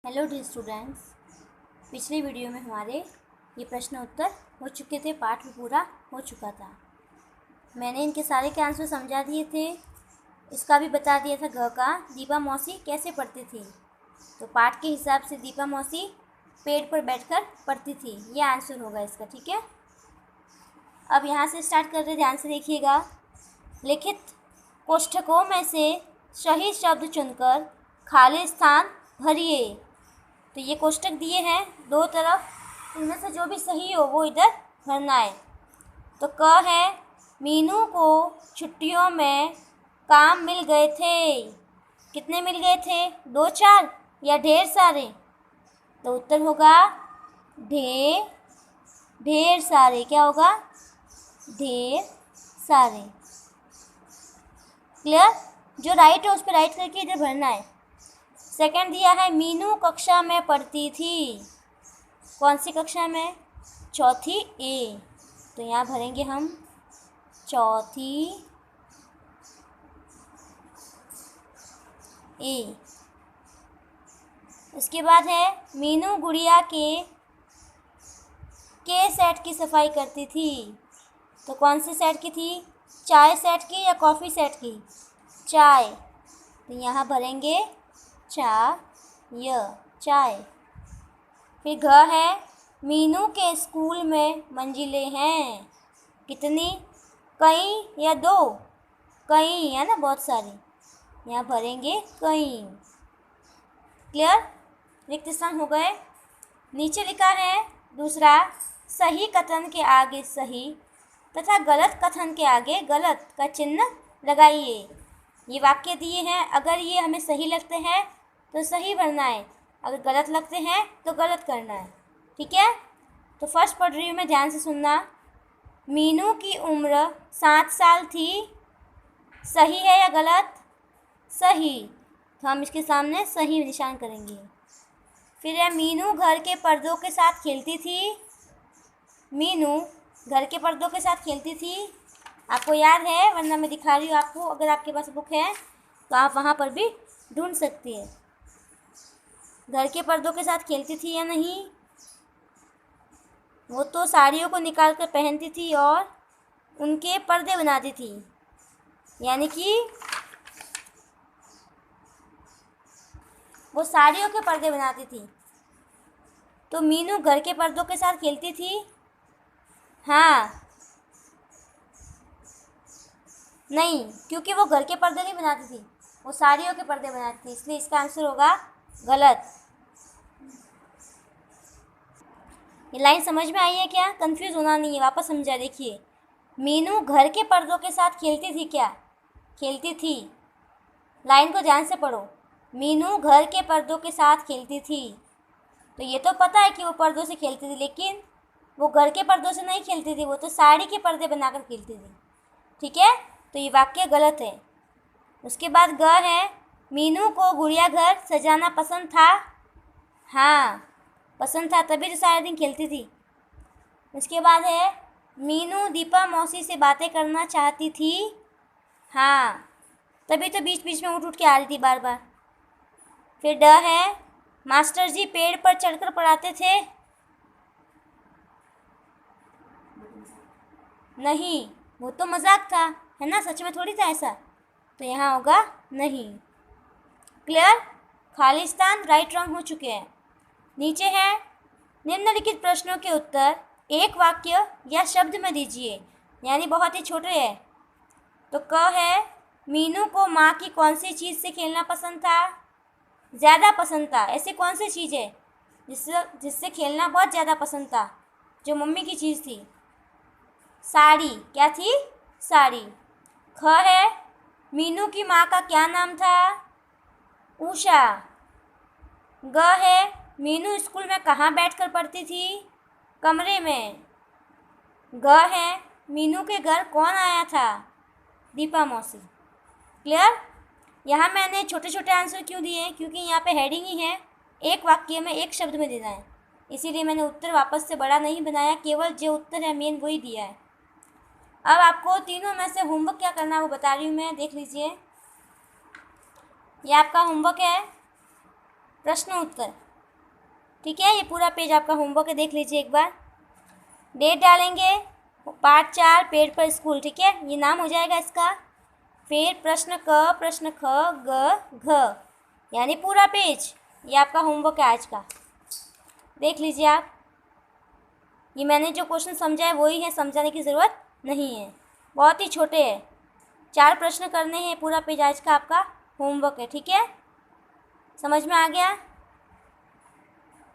Hello dear students. पिछले video में हमारे ये प्रश्न उत्तर हो चुके थे, पाठ भी पूरा हो चुका था। मैंने इनके सारे के आंसर समझा दिए थे, इसका भी बता दिया था घ का दीपा मौसी कैसे पढ़ती थी। तो पाठ के हिसाब से दीपा मौसी पेड़ पर बैठकर पढ़ती थी, ये आंसर होगा इसका। ठीक है, अब यहाँ से स्टार्ट कर रहे, ध्यान से देखिएगा। लिखित कोष्ठकों में से सही शब्द चुनकर खाली स्थान भरिए। तो ये कोष्ठक दिए हैं दो तरफ, इनमें से जो भी सही हो वो इधर भरना है। तो क है, मीनू को छुट्टियों में काम मिल गए थे। कितने मिल गए थे? 2-4 या ढेर सारे? तो उत्तर होगा ढेर सारे। क्या होगा? ढेर सारे। क्लियर? जो राइट है उस पर राइट करके इधर भरना है। सेकंड दिया है, मीनू कक्षा में पढ़ती थी। कौन सी कक्षा में? चौथी ए। तो यहाँ भरेंगे हम चौथी ए। उसके बाद है, मीनू गुड़िया के सेट की सफाई करती थी। तो कौन से सेट की थी? चाय सेट की या कॉफ़ी सेट की? चाय। तो यहाँ भरेंगे चाय। फिर घ है, मीनू के स्कूल में मंजिलें हैं। कितनी? कई या दो? कई है ना, बहुत सारी। यहाँ भरेंगे कई। क्लियर? रिक्त स्थान हो गए। नीचे लिखा है दूसरा, सही कथन के आगे सही तथा गलत कथन के आगे गलत का चिन्ह लगाइए। ये वाक्य दिए हैं, अगर ये हमें सही लगते हैं तो सही भरना है, अगर गलत लगते हैं तो गलत करना है। ठीक है, तो फर्स्ट पढ़ रही हूँ मैं, ध्यान से सुनना। मीनू की उम्र 7 साल थी। सही है या गलत? सही। तो हम इसके सामने सही निशान करेंगे। फिर है, मीनू घर के पर्दों के साथ खेलती थी। मीनू घर के पर्दों के साथ खेलती थी। आपको याद है, वरना मैं दिखा रही हूँ आपको, अगर आपके पास बुक है तो आप वहाँ पर भी ढूंढ सकती है। घर के पर्दों के साथ खेलती थी या नहीं? वो तो साड़ियों को निकाल कर पहनती थी और उनके पर्दे बनाती थी, यानी कि वो साड़ियों के पर्दे बनाती थी। तो मीनू घर के पर्दों के साथ खेलती थी? हाँ, नहीं, क्योंकि वो घर के पर्दे नहीं बनाती थी, वो साड़ियों के पर्दे बनाती थी, इसलिए इसका आंसर होगा गलत। ये लाइन समझ में आई है क्या? कंफ्यूज होना नहीं है, वापस समझा। देखिए, मीनू घर के पर्दों के साथ खेलती थी। क्या खेलती थी? लाइन को ध्यान से पढ़ो। मीनू घर के पर्दों के साथ खेलती थी। तो ये तो पता है कि वो पर्दों से खेलती थी, लेकिन वो घर के पर्दों से नहीं खेलती थी, वो तो साड़ी के पर्दे बनाकर खेलती थी। ठीक है, तो ये वाक्य गलत है। उसके बाद ग है, मीनू को गुड़िया घर सजाना पसंद था। हाँ, पसंद था, तभी तो सारे दिन खेलती थी। उसके बाद है, मीनू दीपा मौसी से बातें करना चाहती थी। हाँ, तभी तो बीच बीच में उठ के आ रही थी बार बार। फिर ड है, मास्टर जी पेड़ पर चढ़कर पढ़ाते थे। नहीं, वो तो मजाक था, है ना, सच में थोड़ी था ऐसा। तो यहाँ होगा नहीं। क्लियर? खाली स्थान राइट रॉन्ग हो चुके हैं। नीचे है, निम्नलिखित प्रश्नों के उत्तर एक वाक्य या शब्द में दीजिए, यानी बहुत ही छोटे हैं। तो क है, मीनू को माँ की कौन सी चीज़ से खेलना पसंद था? ज़्यादा पसंद था। ऐसी कौन सी चीज़ है जिससे खेलना बहुत ज़्यादा पसंद था? जो मम्मी की चीज़ थी, साड़ी। क्या थी? साड़ी। ख है, मीनू की माँ का क्या नाम था? उषा। ग है, मीनू स्कूल में कहाँ बैठकर पढ़ती थी? कमरे में। ग है, मीनू के घर कौन आया था? दीपा मौसी। क्लियर? यहाँ मैंने छोटे छोटे आंसर क्यों दिए? क्योंकि यहाँ पे हेडिंग ही है, एक वाक्य में एक शब्द में देना है, इसीलिए मैंने उत्तर वापस से बड़ा नहीं बनाया, केवल जो उत्तर है मेन वही दिया है। अब आपको तीनों में से होमवर्क क्या करना है वो बता रही हूँ मैं, देख लीजिए। ये आपका होमवर्क है, प्रश्न उत्तर। ठीक है, ये पूरा पेज आपका होमवर्क है, देख लीजिए एक बार। डेट डालेंगे, पार्ट 4 पेड़ पर स्कूल, ठीक है, ये नाम हो जाएगा इसका। फिर प्रश्न क, प्रश्न ख, ग, घ, यानी पूरा पेज। ये आपका होमवर्क है आज का, देख लीजिए आप। ये मैंने जो क्वेश्चन समझा है वही है, समझाने की ज़रूरत नहीं है, बहुत ही छोटे हैं। 4 प्रश्न करने हैं, पूरा पेज आज का आपका होमवर्क है, ठीक है, समझ में आ गया।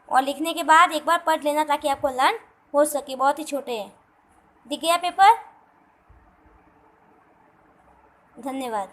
और लिखने के बाद एक बार पढ़ लेना ताकि आपको लर्न हो सके, बहुत ही छोटे हैं। दिख गया पेपर? धन्यवाद।